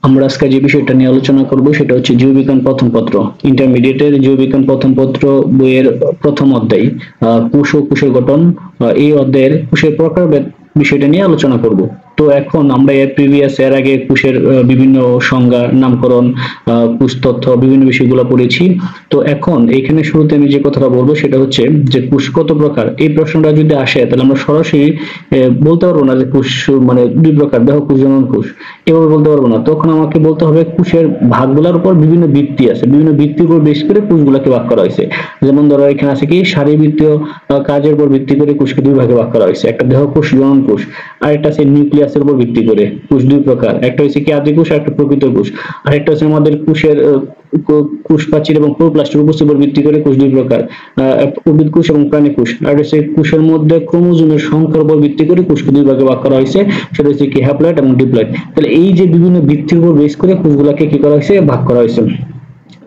আমরা আজকে যে বিষয়টা নিয়ে আলোচনা করব সেটা হচ্ছে জীববিজ্ঞান প্রথম পত্র, ইন্টারমিডিয়েটের জীববিজ্ঞান প্রথম পত্র বইয়ের প্রথম অধ্যায় কোষ ও কোষের গঠন। এই অধ্যায়ের কোষের প্রকারভেদ বিষয়টা নিয়ে আলোচনা করব। তো এখন আমরা এর আগে কোষের বিভিন্ন সংজ্ঞা, নামকরণ, কোষ তথ্য, বিভিন্ন বিষয়গুলো পড়েছি। তো এখন এখানে শুরুতে আমি যে কথাটা বলবো সেটা হচ্ছে যে কোষ কত প্রকার। এই প্রশ্নটা যদি আসে তাহলে আমরা সরাসরি বলতে পারবো না যে কোষ মানে দুই প্রকার, দেহ কোষ, জনন কোষ, এভাবে বলতে পারবো না। তখন আমাকে বলতে হবে কোষের ভাগগুলোর উপর বিভিন্ন ভিত্তি আছে, বিভিন্ন ভিত্তির উপর বেশ করে কোষগুলোকে ভাগ করা হয়েছে। যেমন ধরো এখানে আছে কি শারীরবৃত্তীয় কাজের উপর ভিত্তি করে কোষকে দুই ভাগে ভাগ করা হয়েছে, একটা দেহ কোষ, জনন কোষ, আর একটা আছে নিউক্লিয়াসের উপর ভিত্তি করে কোষ দুই প্রকার, একটা হচ্ছে কি আদি কোষ আর একটা প্রকৃত কোষ, আর একটা হচ্ছে আমাদের কোষের কোষ প্রাচীর এবং ক্লোরোপ্লাস্টের উপস্থিতির উপর ভিত্তি করে কোষ দুই প্রকার, উদ্ভিদ কোষ এবং প্রাণী কোষ, আর হচ্ছে কোষের মধ্যে ক্রোমোজোমের সংখ্যার উপর ভিত্তি করে কোষকে দুই ভাগে ভাগ করা হয়েছে, সেটা হচ্ছে কি হ্যাপ্লয়েড এবং ডিপ্লয়েড। তাহলে এই যে বিভিন্ন ভিত্তির উপর বেস করে কোষগুলোকে কি করা হয়েছে, ভাগ করা হয়েছে।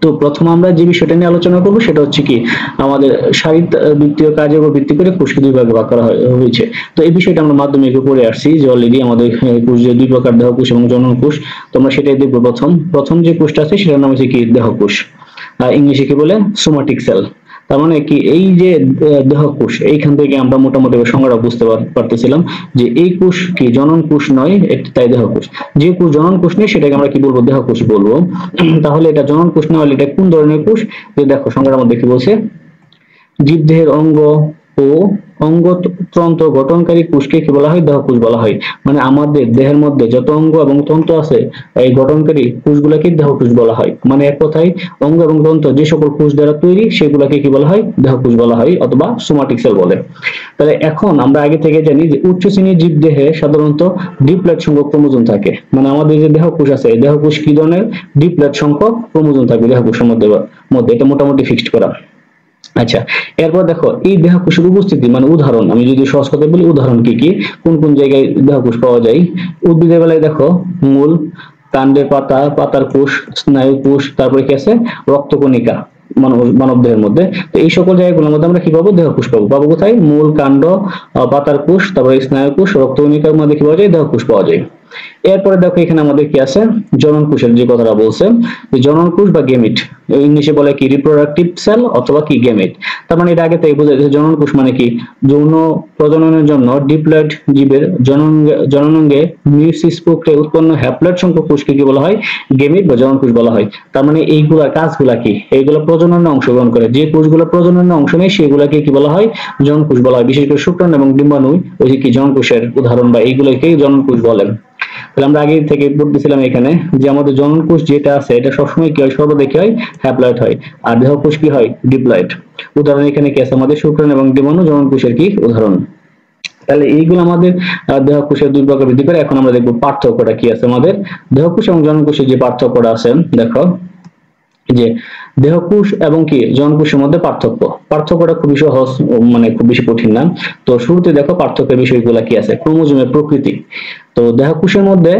তো প্রথম আমরা যে বিষয়টা নিয়ে আলোচনা করব সেটা হচ্ছে কি আমাদের শারীরবৃত্তীয় কাজের উপর ভিত্তি করে কোষকে দুই ভাগে ভাগ করা হয়েছে। তো এই বিষয়টা আমরা মাধ্যমিকে পড়ে আসছি যে অলরেডি আমাদের কোষ যে দুই প্রকার, দেহ কোষ এবং জনন কোষ। তো আমরা সেটাই দেখবো। প্রথম যে কোষটা আছে সেটার নাম হচ্ছে কি দেহ কোষ, ইংলিশে কি বলে সোমাটিক সেল। তার মানে কি এই যে দেহ কোষ, এইখান থেকে আমরা মোটামুটি সংজ্ঞাটা বুঝতে পারতেছিলাম যে এই কোষ কি জনন কোষ নয়, তাই দেহ কোষ। যে কোষ জনন কোষ নেই সেটাকে আমরা কি বলবো, দেহ কোষ বলবো। তাহলে এটা জনন কোষ না হলে এটা কোন ধরনের কোষ? যে দেখো সংজ্ঞার মধ্যে কি বলছে, জীবদেহের অঙ্গ ও অঙ্গতন্ত্র গঠনকারী কোষকে কি বলা হয়, দেহ কোষ বলা হয়। মানে আমাদের দেহের মধ্যে যত অঙ্গ এবং তন্ত্র আছে এই গঠনকারী কোষগুলোকে দেহ কোষ বলা হয়। মানে এক কথায় অঙ্গ এবং তন্ত্র যে সকল কোষ দ্বারা তৈরি সেগুলোকে কি বলা হয়, দেহ কোষ বলা হয় অথবা সোমাটিক সেল বলে। তাহলে এখন আমরা আগে থেকে জানি যে উচ্চ শ্রেণীর জীবদেহে সাধারণত ডিপ্লয়েড সংখ্যক ক্রোমোজোম থাকে। মানে আমাদের যে দেহ কোষ আছে, দেহ কোষ কি ধরনের, ডিপ্লয়েড সংখ্যক ক্রোমোজোম থাকবে দেহ কোষের মধ্যে, এটা মোটামুটি ফিক্সড করা। আচ্ছা, এরপর দেখো এই দেহ কোষের উপস্থিতি, মানে উদাহরণ, আমি যদি সহজ কথা বলি উদাহরণ কি কি, কোন কোন জায়গায় দেহ কোষ পাওয়া যায়। উদ্ভিদের বেলায় দেখো মূল, কাণ্ডের পাতা, পাতার কোষ, স্নায়ু কোষ, তারপরে কি আছে রক্তকণিকা মানব দেহের মধ্যে। তো এই সকল জায়গাগুলোর মধ্যে আমরা কি পাবো, দেহ কোষ পাবো। পাবো কোথায়, মূল, কাণ্ড, পাতার কোষ, তারপরে স্নায়ু কোষ, রক্তকণিকার মধ্যে কি পাওয়া যায়, দেহ কোষ পাওয়া যায়। এরপরে দেখো এখানে আমাদের কি আছে, জনন কোষের যে কথাটা বলছে, জনন কোষ বা গেমিট, ইংলিশে বলে কি রিপ্রোডাক্টিভ সেল অথবা কি গেমিট। তার মানে এটা আগে থেকে বোঝা যাচ্ছে জনন কোষ মানে কি যৌন প্রজননের জন্য ডিপ্লয়েড জীবের জননাঙ্গে মিয়োসিস প্রক্রিয়ায় উৎপন্ন হ্যাপ্লয়েড সংখ্যক কোষকে কি বলা হয়, গেমিট বা জনন কোষ বলা হয়। তার মানে এইগুলা কাজগুলা কি, এইগুলো প্রজননে অংশগ্রহণ করে, যে কোষগুলো প্রজননে অংশ নেয় সেগুলাকে কি বলা হয়, জনন কোষ বলা হয়। বিশেষ করে শুক্রাণু এবং ডিম্বাণু ওই কি জনন কোষের উদাহরণ বা এইগুলোকে জনন কোষ বলেন। তাহলে আমরা আগে থেকে পড়তেছিলাম এখানে যে আমাদের জনন কোষ যেটা আছে এটা সবসময় কি হয়, সর্বদা কি হয়, হ্যাপ্লয়েড হয়, আর দেহ কোষ কি হয়, ডিপ্লয়েড। উদাহরণ এখানে কি আছে, আমাদের শুক্রাণু এবং ডিম্বাণু জনন কোষের কি উদাহরণ। তাহলে এইগুলো আমাদের দেহ কোষের দুই প্রকার বৃদ্ধি করে। এখন আমরা দেখবো পার্থক্যটা কি আছে আমাদের দেহ কোষ এবং জনন কোষের যে পার্থক্যটা আছে। দেখো যে দেহ কোষ এবং কি জনন কোষের মধ্যে পার্থক্যটা খুবই সহজ, মানে খুব বেশি কঠিন না। তো শুরুতে দেখো পার্থক্যের বিষয়গুলো কি আছে, ক্রোমোজোমের প্রকৃতি। তো দেহ কোষের মধ্যে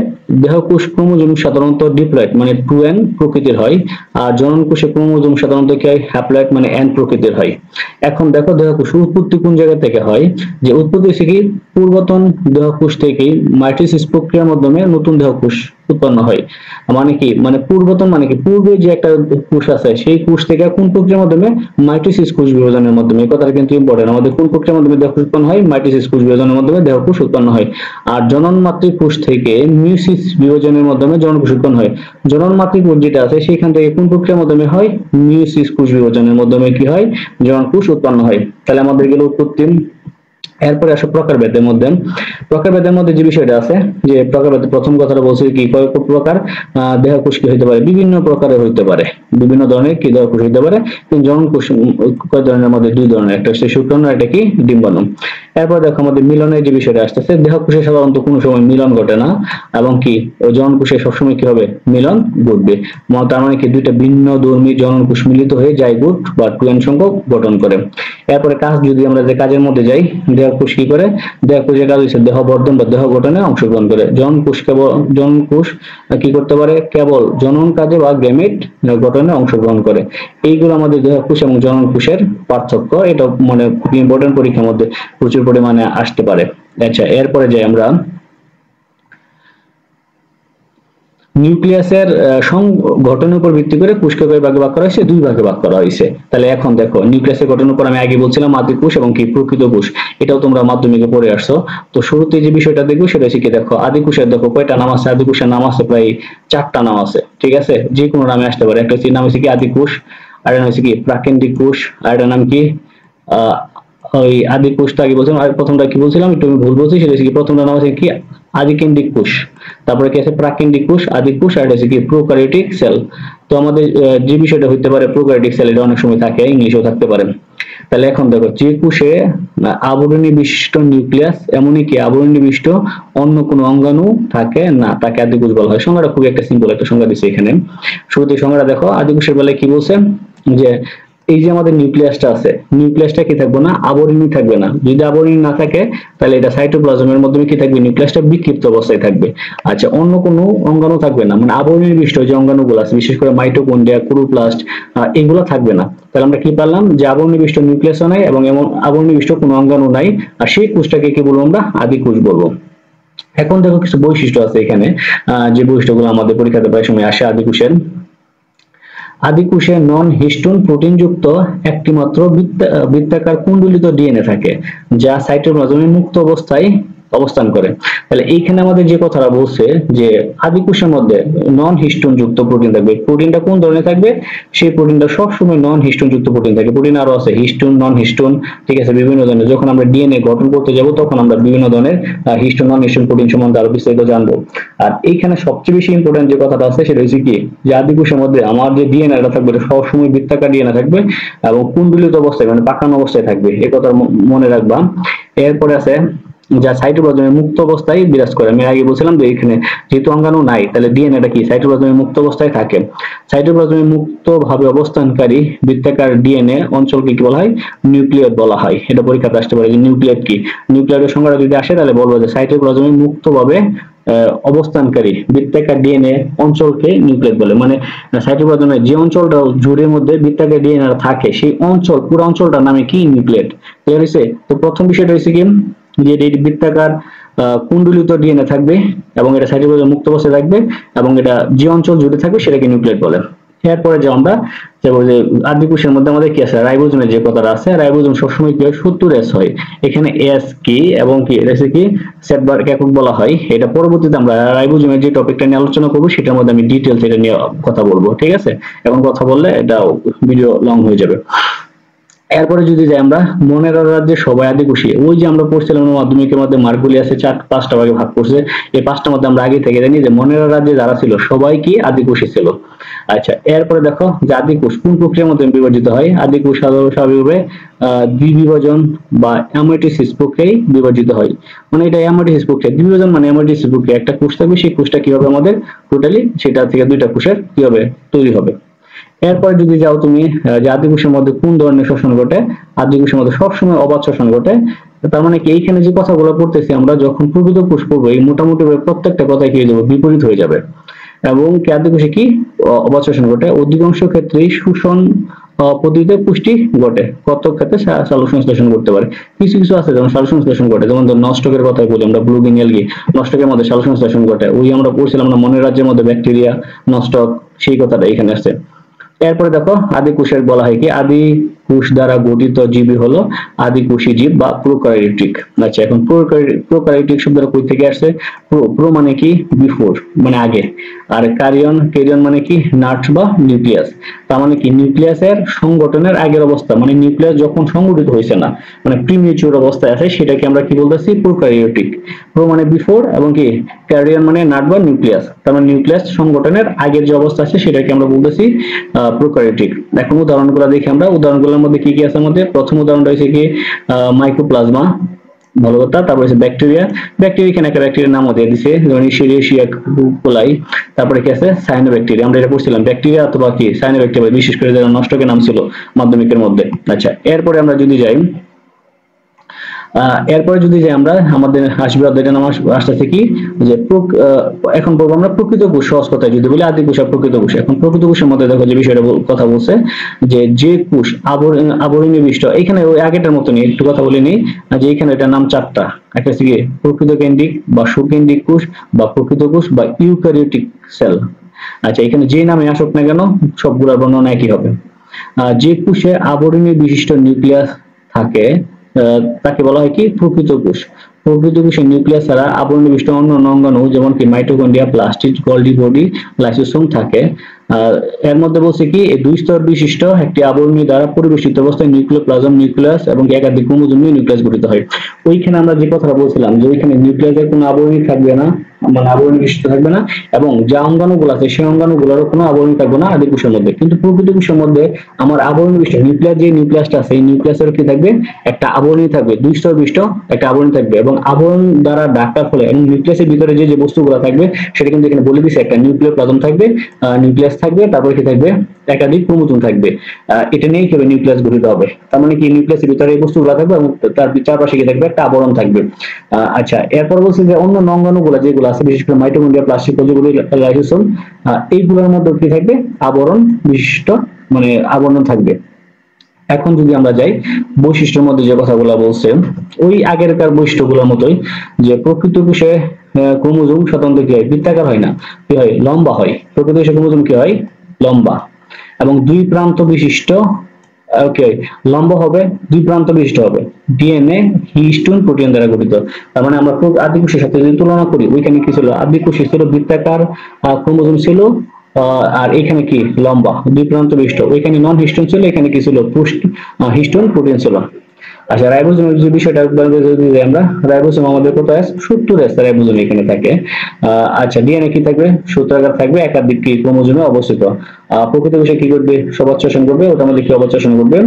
দেহ কোষ ক্রোমোজোম সাধারণত ডিপ্লয়েড মানে 2n প্রকৃতির হয়, আর জনন কোষে ক্রোমোজোম সাধারণত কি হয়, হ্যাপ্লয়েড মানে n প্রকৃতির হয়। এখন দেখো দেহ কোষ উৎপত্তি কোন জায়গা থেকে হয়, যে উৎপত্তি হচ্ছে কি পূর্বতন দেহ কোষ থেকেই মাইটোসিস প্রক্রিয়ার মাধ্যমে নতুন দেহ কোষ উৎপন্ন হয়। মানে কি, মানে পূর্বতন মানে কি পূর্বে যে একটা কোষ আছে সেই কোষ থেকে কোন প্রক্রিয়ার মাধ্যমে, মাইটোসিস কোষ বিভাজনের মাধ্যমে। এই কথাটা কিন্তু ইম্পর্টেন্ট, আমাদের কোন প্রক্রিয়ার মাধ্যমে দেহ কোষ উৎপন্ন হয়, মাইটোসিস কোষ বিভাজনের মাধ্যমে দেহ কোষ উৎপন্ন হয়। আর জনন মাতৃকোষ থেকে মিয়োসিস বিভাজনের মাধ্যমে জনন কোষ উৎপন্ন হয়। জনন মাতৃকোষ যেটা আছে সেখান থেকে কোন প্রক্রিয়ার মাধ্যমে হয়, মিয়োসিস কোষ বিভাজনের মাধ্যমে কি হয়, জনন কোষ উৎপন্ন হয়। তাহলে আমাদের গেল উৎপত্তি। এরপরে আসো প্রকারভেদের মধ্যে। প্রকারভেদের মধ্যে যে বিষয়টা আছে যে প্রকারভেদ, প্রথম কথাটা বলছে কি কয় প্রকার দেহ কোষ কি হইতে পারে, বিভিন্ন প্রকারের হইতে পারে, বিভিন্ন ধরনের কি দেহ কোষ হইতে পারে। জনন কোষ কয় ধরনের, মধ্যে দুই ধরনের, একটা হচ্ছে শুক্রাণু, একটা কি ডিম্বাণু। এরপর দেখো আমাদের মিলনের যে বিষয়টা আসতেছে, দেহ কোষে সাধারণত কোনো সময় মিলন ঘটে না, এবং কি জনন কোষে সবসময় কি হবে, মিলন ঘটবে। তার মানে কি দুইটা ভিন্ন ধর্মী জনন কোষ মিলিত হয়ে জাইগোট বা 2n সংখ্যক গঠন করে। এরপরে কাজ যদি আমরা যে কাজের মধ্যে যাই, দেহ কোষ কি করে, দেহ কোষের কাজ হচ্ছে দেহ বর্ধন বা দেহ গঠনে অংশগ্রহণ করে। জনন কোষ কি করতে পারে, কেবল জনন কাজে বা গ্যামেট গঠনে অংশগ্রহণ করে। এইগুলো আমাদের দেহ কোষ এবং জনন কোষের পার্থক্য। এটা মানে খুবই ইম্পর্টেন্ট, পরীক্ষার মধ্যে প্রচুর পরিমাণে আসতে পারে। আচ্ছা, এরপরে যাই আমরা নিউক্লিয়াসের গঠনের উপর ভিত্তি করে কোষকে কয় ভাগে ভাগ করা হয়েছে? 2 ভাগে ভাগ করা হয়েছে। তাহলে এখন দেখো নিউক্লিয়াসের গঠনের উপর আমি আগে বলছিলাম আদি কোষ এবং কি প্রকৃত কোষ, এটাও তোমরা মাধ্যমিকে পড়ে আসছো। তো শুরুতে যে বিষয়টা দেখবো সেটা হচ্ছে কি, দেখো আদি কোষের দেখো কয়টা নাম আছে? আদি কোষের নাম আছে প্রায় 4টা নাম আছে, ঠিক আছে? যে কোনো নামে আসতে পারে। একটা হচ্ছে নাম হচ্ছে কি আদি কোষ, আর একটা হচ্ছে কি প্রাকেন্দ্রিক কোষ, আর একটা নাম কি ওই আদি কোষটা আগে বলছিলাম, আর প্রথমটা কি বলছিলাম একটু আমি ভুল বলছি, সেটা হচ্ছে কি প্রথমটা নাম আছে কি আদিকেন্দ্রিক কোষ, তারপরে কি আছে প্রাকেন্দ্রিক কোষ, আদি কোষ, আর এটা হচ্ছে কি প্রোক্যারিওটিক সেল। তো আমাদের যে বিষয়টা হইতে পারে প্রোক্যারিওটিক সেল, এটা অনেক সময় থাকে, ইংলিশেও থাকতে পারে। তাহলে এখন দেখো যে কোষে আবরণী বিশিষ্ট নিউক্লিয়াস এমনই কি আবরণী বিশিষ্ট অন্য কোনো অঙ্গাণু থাকে না, তাকে আদি কোষ বলা হয়। সংজ্ঞাটা খুবই একটা সিম্পল একটা সংজ্ঞা দিচ্ছে এখানে। শুরুতে সংজ্ঞাটা দেখো, আদি কোষের বেলায় কি বলছে যে এই যে আমাদের নিউক্লিয়াসটা আছে, নিউক্লিয়াসটা কি থাকবে না? আবরণী থাকবে না। যদি আবরণী না থাকে তাহলে এটা সাইটোপ্লাজমের মাধ্যমে কি থাকবে? নিউক্লিয়াসটা বিক্ষিপ্ত অবস্থায় থাকবে। আচ্ছা, অন্য কোনো অঙ্গাণু থাকবে না, মানে আবরণী বিশিষ্ট যে অঙ্গাণুগুলো আছে বিশেষ করে মাইটোকন্ড্রিয়া, ক্লোরোপ্লাস্ট, এগুলো থাকবে না। তাহলে আমরা কি পারলাম? যে আবরণী বিশিষ্ট নিউক্লিয়াসও নাই এবং এমন আবরণী বিশিষ্ট কোনো অঙ্গাণু নাই, আর সেই কোষটাকে কি বলবো আমরা? আদি কোষ বলবো। এখন দেখো কিছু বৈশিষ্ট্য আছে এখানে, যে বৈশিষ্ট্যগুলো আমাদের পরীক্ষাতে প্রায় সময় আসে আদি কোষের। আদি কোষে নন হিস্টোন প্রোটিন যুক্ত একটি মাত্র বৃত্তাকার কুণ্ডলিত ডিএনএ থাকে, যা সাইটোপ্লাজমে মুক্ত অবস্থায় অবস্থান করে। তাহলে এইখানে আমাদের যে কথাটা বলছে যে আদি কোষের মধ্যে নন হিস্টোন যুক্ত প্রোটিন থাকবে। প্রোটিনটা কোন ধরনের থাকবে? সেই প্রোটিনটা সবসময় নন হিস্টোন যুক্ত প্রোটিন থাকে। প্রোটিন আরো আছে হিস্টোন, নন হিস্টোন, ঠিক আছে, বিভিন্ন ধরনের। যখন আমরা ডিএনএ গঠন করতে যাব তখন আমরা বিভিন্ন ধরনের হিস্টোন, নন হিস্টোন প্রোটিন সম্বন্ধে আরো বিস্তারিত জানবো। আর এইখানে সবচেয়ে বেশি ইম্পর্টেন্ট যে কথাটা আছে সেটা হচ্ছে কি, যে আদি কোষের মধ্যে আমার যে ডিএনএটা থাকবে এটা সবসময় বৃত্তাকার ডিএনএ থাকবে এবং কুণ্ডলিত অবস্থায় মানে পাকানো অবস্থায় থাকবে, এই কথা মনে রাখবা। এরপরে আছে যা সাইটোপ্লাজমের মুক্ত অবস্থায় বিরাজ করে। আমি আগে বলছিলাম যে এখানে যেহেতু অঙ্গাণু নাই তাহলে ডিএনএটা কি সাইটোপ্লাজমের মুক্ত অবস্থায় থাকে। সাইটোপ্লাজমের মুক্ত ভাবে অবস্থানকারী বৃত্তাকার ডিএনএ অঞ্চলকে কি বলা হয়? নিউক্লিয়েট বলা হয়। এটা পরীক্ষাতে আসতে পারে যে নিউক্লিয়েট কি। নিউক্লিয়েটের সংজ্ঞাটা যদি আসে তাহলে বলবো যে সাইটোপ্লাজমের মুক্তভাবে অবস্থানকারী বৃত্তাকার ডিএনএ অঞ্চলকে নিউক্লিয়েট বলে। মানে সাইটোপ্লাজমের যে অঞ্চলটা জুড়ের মধ্যে বৃত্তাকার ডিএনএ থাকে সেই অঞ্চল, পুরো অঞ্চলটার নামে কি? নিউক্লিয়েট। ক্লিয়ার হয়েছে? তো প্রথম বিষয়টা হচ্ছে কি, যে এই বৃত্তাকার কুণ্ডলিত ডিএনএ থাকবে এবং এটা সাইটোপ্লাজম মুক্ত অবস্থায় থাকবে এবং এটা যে অঞ্চল জুড়ে থাকবে সেটাকে নিউক্লিয়েট বলে। এরপরে যে আমরা যে আদি কোষের মধ্যে আমাদের কি আছে? রাইবোজোমের যে কথাটা আছে, রাইবোজোম সবসময় কি হয়? 70S হয়। এখানে এস কি এবং কি এটা কি সেটবার একক বলা হয়। এটা পরবর্তীতে আমরা রাইবোজোমের যে টপিকটা নিয়ে আলোচনা করব সেটার মধ্যে আমি ডিটেইলস এটা নিয়ে কথা বলবো, ঠিক আছে? এখন কথা বললে এটা ভিডিও লং হয়ে যাবে। এরপরে যদি যাই আমরা মনের রাজ্যে সবাই আদি কোষী, ওই যে আমরা পড়ছিলাম মাধ্যমিকের মধ্যে মার্কগুলি আছে 5টা ভাগে ভাগ করছে। এই 5টার মধ্যে আমরা আগে থেকে জানি যে মনের রাজ্যে যারা ছিল সবাই কি? আদি কোষী ছিল। আচ্ছা, এরপরে দেখো যে আদি কোষ কোন প্রক্রিয়ার মধ্যে বিভাজিত হয়? আদি কোষ স্বাভাবিকভাবে দ্বিবিভাজন বা অ্যামাইটোসিস প্রক্রিয়ায় বিভাজিত হয়। মানে এটা অ্যামাইটোসিস প্রক্রিয়া, দ্বিবিভাজন মানে অ্যামাইটোসিস প্রক্রিয়া। একটা কোষ থাকবে, সেই কোষটা কি হবে আমাদের? টোটালি সেটা থেকে 2টা কোষের কি হবে? তৈরি হবে। এরপরে যদি যাও তুমি যে আদি কোষের মধ্যে কোন ধরনের শ্বসন ঘটে? আদি কোষের মধ্যে সবসময় অবাধ শ্বসন ঘটে। তার মানে কি এইখানে যে কথাগুলো পড়তেছি আমরা যখন প্রকৃত কোষ পড়বো এই মোটামুটি প্রত্যেকটা কথাই কি হয়ে যাবে? বিপরীত হয়ে যাবে। এবং আদি কোষে কি অবাধ শ্বসন ঘটে? অধিকাংশ ক্ষেত্রেই শোষণ পদ্ধতিতে পুষ্টি ঘটে। কত ক্ষেত্রে সালোকসংশ্লেষণ করতে পারে। কিছু কিছু আছে যেমন সালোকসংশ্লেষণ ঘটে, যেমন নষ্টকের কথাই বলি আমরা, ব্লুগিং এলগি, নষ্টকের মধ্যে সালোকসংশ্লেষণ ঘটে। ওই আমরা পড়ছিলাম না মনের রাজ্যের মধ্যে ব্যাকটেরিয়া, নষ্টক, সেই কথাটা এখানে আসছে। এরপরে দেখো আদি কোষের বলা হয় কি? আদি কোষ দ্বারা গঠিত জীবই হলো আদি কোষী জীব বা প্রোক্যারিওটিক। আচ্ছা, এখন প্রোক্যারিওটিক শব্দটা কই থেকে আসছে? প্রো মানে কি? বিফোর, মানে আগে। আর ক্যারিয়ন মানে কি? নাট বা নিউক্লিয়াস। তার মানে কি নিউক্লিয়াসের সংগঠনের আগের অবস্থা, মানে নিউক্লিয়াস যখন সংগঠিত হয়েছে না, মানে প্রিমেচিউর অবস্থায় আছে, সেটাকে আমরা কি বলতেছি? প্রোক্যারিওটিক। প্রো মানে বিফোর এবং কি ক্যারিয়ন মানে নাট বা নিউক্লিয়াস। তার মানে নিউক্লিয়াস সংগঠনের আগের যে অবস্থা আছে সেটাকে আমরা বলতেছি প্রোক্যারিওটিক। এখন উদাহরণগুলো দেখি আমরা। উদাহরণগুলোর মধ্যে কি কি আছে আমাদের? প্রথম উদাহরণটা হচ্ছে কি মাইকোপ্লাজমা, ভালো কথা। তারপরে হচ্ছে ব্যাকটেরিয়া। ব্যাকটেরিয়া এখানে একটা ব্যাকটেরিয়ার নামও দিয়ে দিছে, যেমন ইশিরিয়াশিয়া কোলাই। তারপরে কি আছে? সায়ানোব্যাকটেরিয়া। আমরা এটা পড়ছিলাম, ব্যাকটেরিয়া অথবা কি সায়ানোব্যাকটেরিয়া, বিশেষ করে যারা নষ্টকের নাম ছিল মাধ্যমিকের মধ্যে। আচ্ছা, এরপরে আমরা যদি যাই এরপরে যদি যে আমরা আমাদের আসবে অধ্যায়টার নাম আসতেছে কি যে এখন বলবো আমরা প্রকৃত কোষ, সহজ কথায় যদি বলি আদি কোষ আর প্রকৃত কোষ। এখন প্রকৃত কোষের মধ্যে দেখো যে বিষয়টা কথা বলছে যে কোষ আবরণী বিশিষ্ট, এখানে ওই আগেটার মতনই একটু কথা বলে নিই যে এখানে এটার নাম চারটা, একটা হচ্ছে কি প্রকৃত কেন্দ্রিক বা সুকেন্দ্রিক কোষ বা প্রকৃত কোষ বা ইউক্যারিওটিক সেল। আচ্ছা, এখানে যে নামে আসুক না কেন সবগুলোর বর্ণনা একই হবে। যে কোষে আবরণী বিশিষ্ট নিউক্লিয়াস থাকে তাকে বলা হয় কি প্রকৃত কোষ। প্রকৃত কোষের নিউক্লিয়াস ছাড়া আবরণী বিশিষ্ট অন্য অঙ্গাণু যেমন কি মাইটোকন্ড্রিয়া, প্লাস্টিড, গোল্জি বডি, লাইসোসোম থাকে। এর মধ্যে বলছে কি এই দুই স্তর বিশিষ্ট একটি আবরণী দ্বারা পরিবেষ্টিত অবস্থায় নিউক্লিওপ্লাজম, নিউক্লিয়াস এবং একাধিক ক্রোমোজোম নিয়ে নিউক্লিয়াস গঠিত হয়। ওইখানে আমরা যে কথাটা বলছিলাম যে ওইখানে নিউক্লিয়াসের কোনো আবরণী থাকবে না, মানে আবরণী বিশিষ্ট থাকবে না, এবং যে অঙ্গাণুগুলো আছে সেই অঙ্গাণুগুলোরও কোনো আবরণী থাকবে না আদি কোষের মধ্যে। কিন্তু প্রকৃত কোষের মধ্যে আমার আবরণী বিশিষ্ট নিউক্লিয়াস, যে নিউক্লিয়াসটা আছে এই নিউক্লিয়াসের কি থাকবে একটা আবরণী থাকবে, দুই স্তর বিশিষ্ট একটা আবরণী থাকবে, এবং আবরণ দ্বারা ঢাকার ফলে এবং নিউক্লিয়াসের ভিতরে যে বস্তুগুলো থাকবে সেটা কিন্তু এখানে বলে দিছে একটা নিউক্লিওপ্লাজম থাকবে, নিউক্লিয়াস থাকবে, তারপরে কি থাকবে একাধিক ক্রোমোজোম থাকবে। এটা নিয়েই কি হবে নিউক্লিয়াস গঠিত হবে। তার মানে কি নিউক্লিয়াসের ভিতরে এই বস্তুগুলো থাকবে এবং তার চারপাশে কি থাকবে একটা আবরণ থাকবে। আচ্ছা, এরপর বলছে যে অন্য অঙ্গাণুগুলো যেগুলো আছে বিশেষ করে মাইটোকন্ড্রিয়া, প্লাস্টিড, লাইসোসোম, এইগুলোর মধ্যে কি থাকবে আবরণ বিশিষ্ট মানে আবরণ থাকবে। এখন যদি আমরা যাই বৈশিষ্ট্যের মধ্যে যে কথাগুলো বলছে ওই আগেরকার বৈশিষ্ট্যগুলোর মতোই, যে প্রকৃত কোষে ক্রোমোজোম স্বতন্ত্র কি হয় বৃত্তাকার হয় না, কি হয় লম্বা হয়। প্রকৃত কোষে ক্রোমোজোম কি হয় লম্বা এবং দুই প্রান্ত বিশিষ্ট, ওকে লম্বা হবে, দুই প্রান্ত বিশিষ্ট হবে, ডিএনএ হিস্টোন প্রোটিন দ্বারা গঠিত। তার মানে আমরা আদি কোষের সাথে যদি তুলনা করি ওইখানে কি ছিল আদি কোষে ছিল বৃত্তাকার ক্রোমোজোম ছিল, আর এখানে কি লম্বা দুই প্রান্ত বিশিষ্ট, ওইখানে নন হিস্টোন ছিল, এখানে কি ছিল হিস্টোন প্রোটিন ছিল। আচ্ছা, রাইবোজোমের যে বিষয়টা যদি আমরা রাইবোজোম আমাদের কোথায় আছে 70 রাইবোজোম এখানে থাকে। আচ্ছা, ডিএনএ কি থাকবে সূত্রাকার থাকবে, একাধিক ক্রোমোজোমে অবস্থিত। প্রকৃত কোষে কি করবে সবাদ শোষণ করবে, ওটার মধ্যে কি অবচেষণ করবে।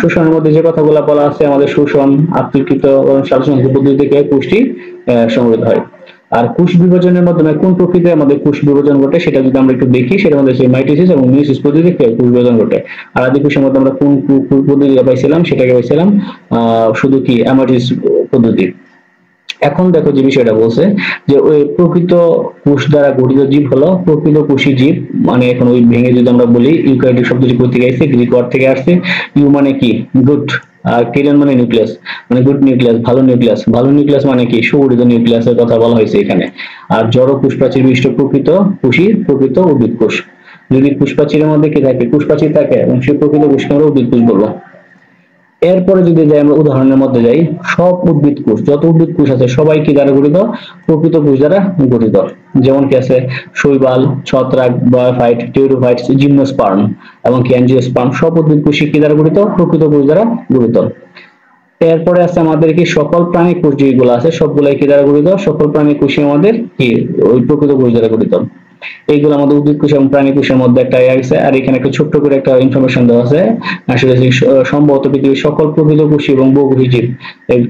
শোষণের মধ্যে যে কথাগুলো বলা আছে আমাদের শোষণ আত্মীকৃত সালোকসংশ্লেষ পদ্ধতি থেকে পুষ্টি সংগঠিত হয়। আর কোষ বিভাজনের মাধ্যমে কোন প্রক্রিয়ায় আমাদের কোষ বিভাজন ঘটে সেটা যদি আমরা একটু দেখি, সেটা মধ্যে সেই মাইটোসিস এবং মিয়োসিস পদ্ধতি থেকে কোষ বিভাজন ঘটে। আর আদি কোষের মধ্যে আমরা কোন পদ্ধতিটা পাইছিলাম, সেটাকে পাইছিলাম শুধু কি অ্যামাইটোসিস পদ্ধতি। এখন দেখো যে বিষয়টা বলছে যে ওই প্রকৃত কোষ দ্বারা গঠিত জীব হলো প্রকৃত কোষী জীব, মানে এখন ওই ভেঙে যদি আমরা বলি ইউক্যারিওটিক শব্দটি কোথা থেকে আসছে, গ্রিক ওয়ার্ড থেকে আসছে। ইউ মানে কি গুড, আর কেরিয়ন মানে নিউক্লিয়াস, মানে গুড নিউক্লিয়াস, ভালো নিউক্লিয়াস। ভালো নিউক্লিয়াস মানে কি সুগঠিত নিউক্লিয়াসের কথা বলা হয়েছে এখানে। আর জড় কোষ প্রাচীর বিশিষ্ট প্রকৃত কোষী প্রকৃত উদ্ভিদ কোষ। যদি কোষ প্রাচীরের মধ্যে কি থাকে কোষ প্রাচীর থাকে এবং সেই প্রকৃত কোষকে আমরা উদ্ভিদ কোষ বলবো। এরপরে যদি যাই আমরা উদাহরণের মধ্যে যাই, সব উদ্ভিদ কোষ যত উদ্ভিদ কোষ আছে সবাই কি দ্বারা গঠিত প্রকৃত কোষ দ্বারা গঠিত। যেমন কি আছে শৈবাল, ছত্রাক, ব্রায়োফাইট, টেরিডোফাইট, জিমনোস্পার্ম এবং কি অ্যাঞ্জিওস্পার্ম, সব উদ্ভিদ কোষ কি দ্বারা গঠিত প্রকৃত কোষ দ্বারা গঠিত। এরপরে আছে আমাদের কি সকল প্রাণী কোষ যেগুলো আছে সবগুলাই কি দ্বারা গঠিত, সকল প্রাণী কোষই আমাদের কি ওই প্রকৃত কোষ দ্বারা গঠিত। এইগুলো আমাদের উদ্ভিদ কোষ এবং প্রাণী কোষের মধ্যে একটা আছে। আর এখানে একটা ছোট্ট করে একটা ইনফরমেশন দেওয়া আছে, আসলে সম্ভবত পৃথিবীর সকল প্রকৃত কোষী এবং বহুকোষী জীব,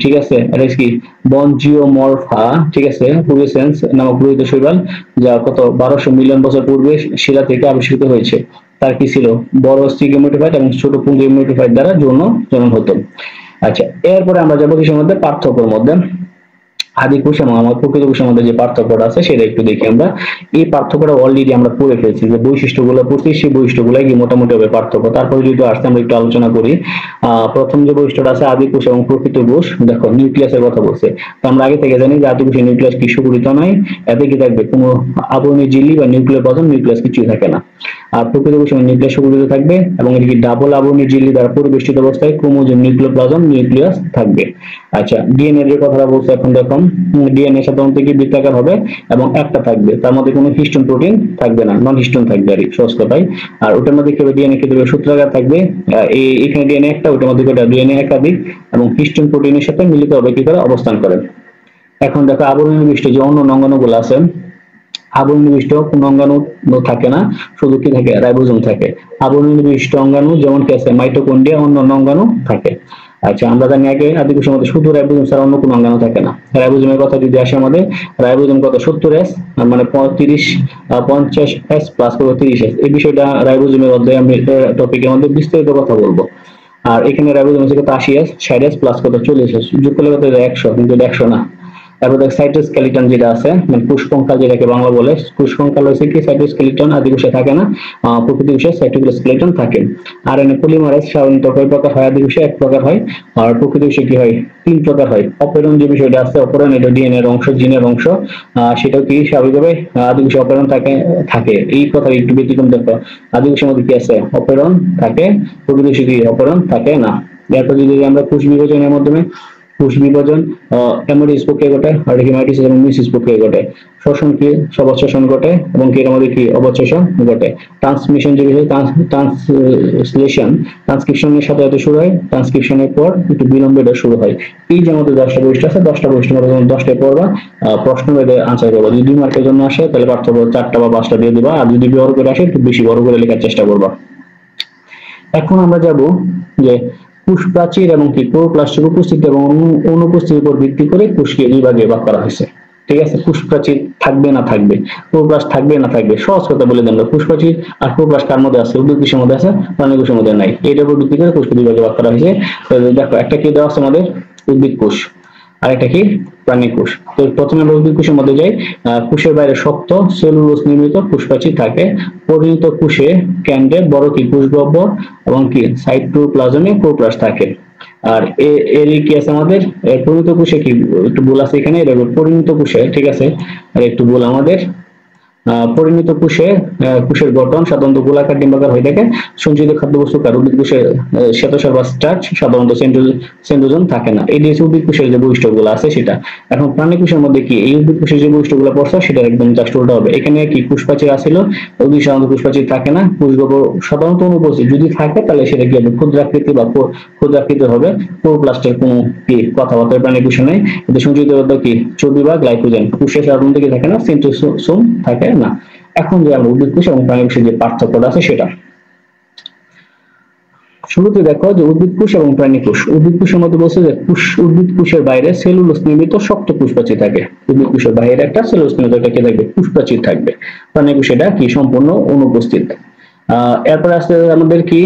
ঠিক আছে, এটা কি বনজিওমরফা, ঠিক আছে, পুরিসেন্স নামক লোহিত শৈবাল, যা কত 1200 মিলিয়ন বছর পূর্বে শিলা থেকে আবিষ্কৃত হয়েছে। তার কি ছিল বড় স্টিগমেটোফাইট এবং ছোট পুঞ্জিওমেটোফাইট দ্বারা যৌন জনন হতো। আচ্ছা, এরপরে আমরা যাবো কিসের মধ্যে পার্থক্যের মধ্যে। আদি কোষ এবং আমার প্রকৃত কোষের মধ্যে যে পার্থক্যটা আছে সেটা একটু দেখি আমরা। এই পার্থক্যটা অলরেডি আমরা পড়ে ফেলছি, যে বৈশিষ্ট্যগুলো পড়ছি সেই বৈশিষ্ট্যগুলাই কি মোটামুটি হবে পার্থক্য। তারপরে যদি আসতে আমরা একটু আলোচনা করি। প্রথম যে বৈশিষ্ট্যটা আছে আদি কোষ এবং প্রকৃত কোষ, দেখো নিউক্লিয়াসের কথা বলছে। তো আমরা আগে থেকে জানি যে আদি কোষের নিউক্লিয়াস কি সুগঠিত নয়, এতে কি থাকবে কোনো আবরণী ঝিল্লি বা নিউক্লিওপ্লাজম, নিউক্লিয়াস কিছুই থাকে না। আর প্রকৃত কোষের নিউক্লিয়াস সুগঠিত থাকবে এবং এটি কি ডাবল আবরণী ঝিল্লি দ্বারা পরিবেষ্টিত অবস্থায় ক্রোমোজোম, নিউক্লিওপ্লাজম, নিউক্লিয়াস থাকবে। আচ্ছা, ডিএনএ এর কথাটা বলছে। এখন দেখো ডিএনএ সাধারণত কি বৃত্তাকার হবে এবং একটা থাকবে, তার মধ্যে কোনো হিস্টোন প্রোটিন থাকবে না, নন হিস্টোন থাকবে আর সহজ কথায়। আর ওটার মধ্যে কি হবে ডিএনএ কি দেবে সূত্রাকার থাকবে, এখানে ডিএনএ একটা, ওটার মধ্যে কয়টা ডিএনএ একাধিক এবং হিস্টোন প্রোটিনের সাথে মিলিত হবে কি করে অবস্থান করে। এখন দেখো আবরণী বিশিষ্ট যে অন্য অঙ্গাণুগুলো আছে, আবরণী বিশিষ্ট কোন অঙ্গাণু থাকে না, শুধু কি থাকে রাইবোজোম থাকে। আবরণী বিশিষ্ট অঙ্গাণু যেমন কি আছে মাইটোকন্ড্রিয়া, অন্য অঙ্গাণু থাকে। আচ্ছা, আমরা জানি আগে আদি কোষের মধ্যে শুধু রাইবোজোম ছাড়া অন্য কোনো অঙ্গাণু থাকে না। রাইবোজোমের কথা যদি আসে আমাদের, রাইবোজোম কত 70s, মানে 50s প্লাস 30s। এই বিষয়টা রাইবোজোমের অধ্যায়ে আমি টপিকের মধ্যে বিস্তারিত কথা বলবো। আর এখানে রাইবোজোম হচ্ছে কত 80S 60S প্লাস কত 40S, যোগ করলে কত 100, কিন্তু 100 না। তারপর দেখ সাইটোস্কেলিটন যেটা আছে মানে কোষকঙ্কাল যেটাকে বাংলা বলে, কোষকঙ্কাল হচ্ছে কি সাইটোস্কেলিটন আদি কোষে থাকে না, প্রকৃতি কোষে সাইটোস্কেলিটন থাকে। আরএনএ পলিমারেজ সাধারণত কয় প্রকার হয়? আদি কোষে এক প্রকার হয়, আর প্রকৃতি কোষে কি হয়? 3 প্রকার হয়। অপেরণ যে বিষয়টা আছে, অপেরণ এটা ডিএনএ এর অংশ, জিনের অংশ, সেটাও কি স্বাভাবিকভাবে আদি কোষে অপেরণ থাকে। এই কথা একটু ব্যতিক্রম দেখো, আদি কোষের মধ্যে কি আছে? অপেরণ থাকে, প্রকৃতি কোষে কি অপেরণ থাকে না। এরপর যদি আমরা কোষ বিভাজনের মাধ্যমে কোষ বিভাজন অ্যামাইটোসিস প্রক্রিয়া ঘটে, আর হেমাটোসিস এবং মিয়োসিস প্রক্রিয়া ঘটে। শ্বসন কি? অবচ্ছেষণ ঘটে, এবং কি এর মধ্যে কি অবচ্ছেষণ ঘটে। ট্রান্সমিশন যে বিষয়, ট্রান্সলেশন ট্রান্সক্রিপশনের সাথে হয়তো শুরু হয়, ট্রান্সক্রিপশনের পর একটু বিলম্বে এটা শুরু হয়। এই যে আমাদের 10টা বৈশিষ্ট্য আছে, 10টা বৈশিষ্ট্যের মধ্যে 10টায় পড়বা, প্রশ্ন বেঁধে আনসার করবা। যদি 2 মার্কের জন্য আসে তাহলে পার্থক্য 4টা বা 5টা দিয়ে দিবা, আর যদি বড় করে আসে একটু বেশি বড় করে লেখার চেষ্টা করবা। এখন আমরা যাব যে কোষ প্রাচীর এবং কি ক্লোরোপ্লাস্টের উপস্থিতি এবং অনুপস্থিতির উপর ভিত্তি করে কোষকে দুই ভাগে ভাগ করা হয়েছে। ঠিক আছে, কোষ প্রাচীর থাকবে না থাকবে, ক্লোরোপ্লাস্ট থাকবে না থাকবে, সহজ কথা বলে দেন। কোষ প্রাচীর আর ক্লোরোপ্লাস্ট কার মধ্যে আছে? উদ্ভিদ কোষের মধ্যে আছে, প্রাণী কোষের মধ্যে নাই। এটার উপর ভিত্তি করে কোষকে দুই ভাগে ভাগ করা হয়েছে। দেখো, একটা কি দেওয়া আছে আমাদের? উদ্ভিদ কোষ, আর একটা কি? প্রাণী কোষ। তো প্রথমে আমরা উদ্ভিদ কোষের মধ্যে যাই। কোষের বাইরে শক্ত সেলুলোজ নির্মিত কোষ প্রাচীর থাকে। পরিণত কোষে কেন্দ্রে বড় কি কোষ গহ্বর এবং কি সাইটোপ্লাজমে ক্লোরোপ্লাস্ট থাকে। আর এর কি আছে আমাদের? পরিণত কোষে কি একটু ভুল আছে এখানে, এটা পরিণত কোষে, ঠিক আছে, আর একটু ভুল আমাদের। পরিণত কোষের গঠন সাধারণত গোলাকার ডিম্বাকার হয়ে থাকে। সঞ্চিত খাদ্যবস্তু কার? উদ্ভিদ কোষের শ্বেতসার বা স্টার্চ সাধারণত সেন্ট্রোজোম থাকে না। এই যে উদ্ভিদ কোষের যে বৈশিষ্ট্যগুলো আছে সেটা। এখন প্রাণী কোষের মধ্যে কি এই উদ্ভিদ কোষের যে বৈশিষ্ট্যগুলো পড়ছে সেটা একদম জাস্ট উল্টা হবে। এখানে কি কোষ প্রাচীর আছিল, উদ্ভিদ সাধারণত কোষ প্রাচীর থাকে না, কোষ গহ্বর সাধারণত অনুপস্থিত। যদি থাকে তাহলে সেটা কি হবে? ক্ষুদ্রাকৃতি বা ক্ষুদ্রাকৃতি হবে। ক্লোরোপ্লাস্টের কোনো কি কথাবার্তা প্রাণী কোষে নেই। কিন্তু সঞ্চিত কি চর্বি বা গ্লাইকোজেন। কোষে সাধারণত কি থাকে না? সেন্ট্রোসোম থাকে না। এখন যে আমরা উদ্ভিদ কোষ এবং প্রাণী কোষের যে পার্থক্যটা আছে সেটা শুরুতে দেখো যে উদ্ভিদ কোষ এবং প্রাণী কোষ। উদ্ভিদ কোষের মধ্যে বলছে যে উদ্ভিদ কোষের বাইরে সেলুলোজ নির্মিত শক্ত কোষ প্রাচীর থাকে। উদ্ভিদ কোষের বাইরে একটা সেলুলোজ নির্মিত কি থাকবে? কোষ প্রাচীর থাকবে। প্রাণী কোষে এটা কি সম্পূর্ণ অনুপস্থিত। এরপর আসতে আমাদের কি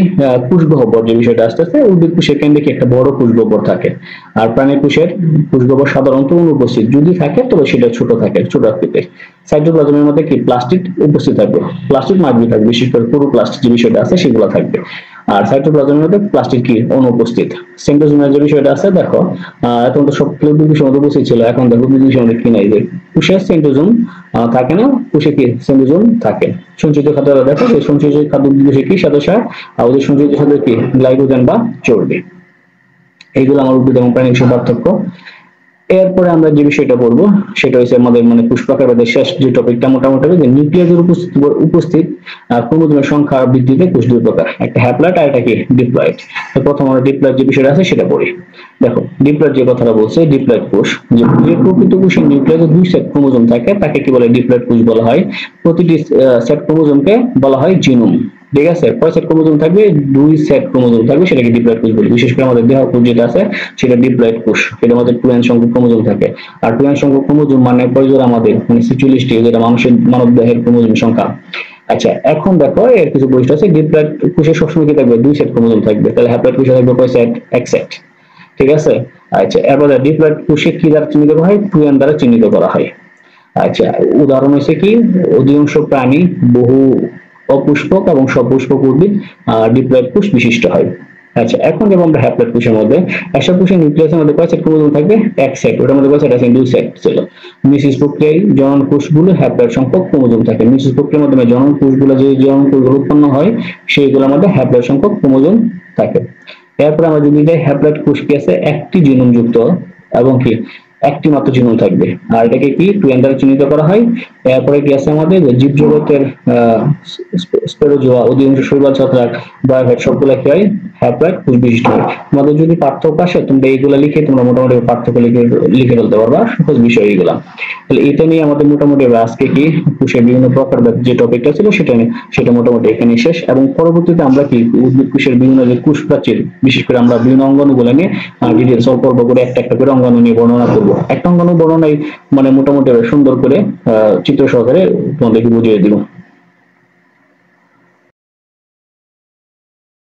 কোষ গহ্বর যে বিষয়টা আস্তে আস্তে। উদ্ভিদ কোষের কেন্দ্রে কি একটা বড় কোষ গহ্বর থাকে, আর প্রাণী কোষের কোষ গহ্বর সাধারণত অনুপস্থিত। যদি থাকে তবে সেটা ছোট থাকে, ছোট আকৃতির। সাইটোপ্লাজমের মধ্যে কি প্লাস্টিড উপস্থিত থাকবে, প্লাস্টিড মার্গি থাকবে, বিশেষ করে ক্লোরোপ্লাস্ট যে বিষয়টা আছে সেগুলো থাকবে। আর সাইটোপ্লাজমের মধ্যে প্লাস্টিড কি অনুপস্থিত। সেন্ট্রোজোমের যে বিষয়টা আছে দেখো, এখন তো সব উদ্ভিদ কোষের মধ্যে উপস্থিত ছিল, এখন দেখো উদ্ভিদ কোষের মধ্যে কি নাই, যে কোষে সেন্ট্রোজোম থাকে না, কোষে কি সেন্ট্রোজোম থাকে। সঞ্চিত খাদ্য দেখো, সেই সঞ্চিত খাদ্য উদ্ভিদ কোষে কি শ্বেতসার, আর ওদের সঞ্চিত খাদ্য কি গ্লাইকোজেন বা চর্বি। এইগুলো আমার উদ্ভিদ এবং প্রাণী কোষের পার্থক্য। এরপরে আমরা যে বিষয়টা বলবো সেটা হচ্ছে আমাদের মানে কোষ প্রকারভেদের শেষ যে টপিকটা মোটামুটি যে নিউক্লিয়াসের উপস্থিত ক্রোমোজোমের সংখ্যা বৃদ্ধিতে কোষ দুই প্রকার, একটা হ্যাপ্লয়েড আর একটা কি ডিপ্লয়েড। তো প্রথম আমরা ডিপ্লয়েড যে বিষয়টা আছে সেটা পড়ি। দেখো, ডিপ্লয়েড যে কথাটা বলছে, ডিপ্লয়েড কোষ যে প্রকৃত কোষের নিউক্লিয়াসে 2 সেট ক্রোমোজোম থাকে তাকে কি বলে? ডিপ্লয়েড কোষ বলা হয়। প্রতিটি সেট ক্রোমোজোমকে বলা হয় জিনোম। ঠিক আছে, কয় সেট ক্রোমোজোম থাকবে? 2 সেট ক্রোমোজোম থাকবে, সেটাকে ডিপ্লয়েড কোষ বলি। বিশেষ করে আমাদের দেহ কোষ যেটা আছে সেটা ডিপ্লয়েড কোষ, এর মধ্যে 2n সংখ্যক ক্রোমোজোম থাকে। আর 2n সংখ্যক ক্রোমোজোম মানে কয় জোড়া? আমাদের মানে 46টি, যেটা মানব দেহের ক্রোমোজোম সংখ্যা। আচ্ছা, এখন দেখো এর কিছু বৈশিষ্ট্য আছে। ডিপ্লয়েড কোষে সবসময় কি থাকবে? 2 সেট ক্রোমোজোম থাকবে। তাহলে হ্যাপ্লয়েড কোষে থাকবে কয় সেট? 1 সেট। ঠিক আছে। আচ্ছা, এরপরে ডিপ্লয়েড কোষে কি দ্বারা চিহ্নিত করা হয়? 2n দ্বারা চিহ্নিত করা হয়। আচ্ছা, উদাহরণ হচ্ছে কি অধিকাংশ প্রাণী, বহু অপুষ্পক এবং সপুষ্পক উদ্ভিদ ডিপ্লয়েড কোষ বিশিষ্ট হয়। আচ্ছা, এখন যেমন আমরা হ্যাপ্লয়েড কোষের মধ্যে একটা কোষের নিউক্লিয়াসের মধ্যে কয় সেট ক্রোমোজোম থাকবে? 1 সেট। ওটার মধ্যে কয় সেট আছে? 2 সেট ছিল। মিয়োসিস প্রক্রিয়ায় জনন কোষগুলো হ্যাপ্লয়েড সংখ্যক ক্রোমোজোম থাকে। মিয়োসিস প্রক্রিয়ার মাধ্যমে জনন কোষগুলো যে জনন কোষগুলো উৎপন্ন হয় সেইগুলোর মধ্যে হ্যাপ্লয়েড সংখ্যক ক্রোমোজোম থাকে। এরপর আমরা যদি যাই হ্যাপ্লয়েড কোষ কি আছে? একটি জিনোম যুক্ত এবং কি একটি মাত্র জিনোম থাকবে, আর এটাকে কি 2n দ্বারা চিহ্নিত করা হয়। এরপরে কি আছে আমাদের জীবজগতের স্পোরোজোয়া, অধিকাংশ শৈবাল, ছত্রাক, বায়োফাইট সবগুলা কি হয়? হ্যাপ্লয়েড কোষ বিশিষ্ট হয়। তোমাদের যদি পার্থক্য আসে তোমরা এইগুলা লিখে তোমরা মোটামুটি পার্থক্য লিখে ফেলতে পারবা, সহজ বিষয় এইগুলা। তাহলে এটা নিয়ে আমাদের মোটামুটি আজকে কি কোষের বিভিন্ন প্রকার যে টপিকটা ছিল সেটা মোটামুটি এখানে শেষ। এবং পরবর্তীতে আমরা কি উদ্ভিদ কোষের বিভিন্ন যে কোষ প্রাচীর, বিশেষ করে আমরা বিভিন্ন অঙ্গাণুগুলো নিয়ে ডিটেইলস অল্প অল্প করে একটা একটা করে অঙ্গাণু নিয়ে বর্ণনা করবো। একটা অঙ্গাণু বর্ণনায় মানে মোটামুটি সুন্দর করে চিত্র সহকারে তোমাদেরকে বুঝিয়ে দিব।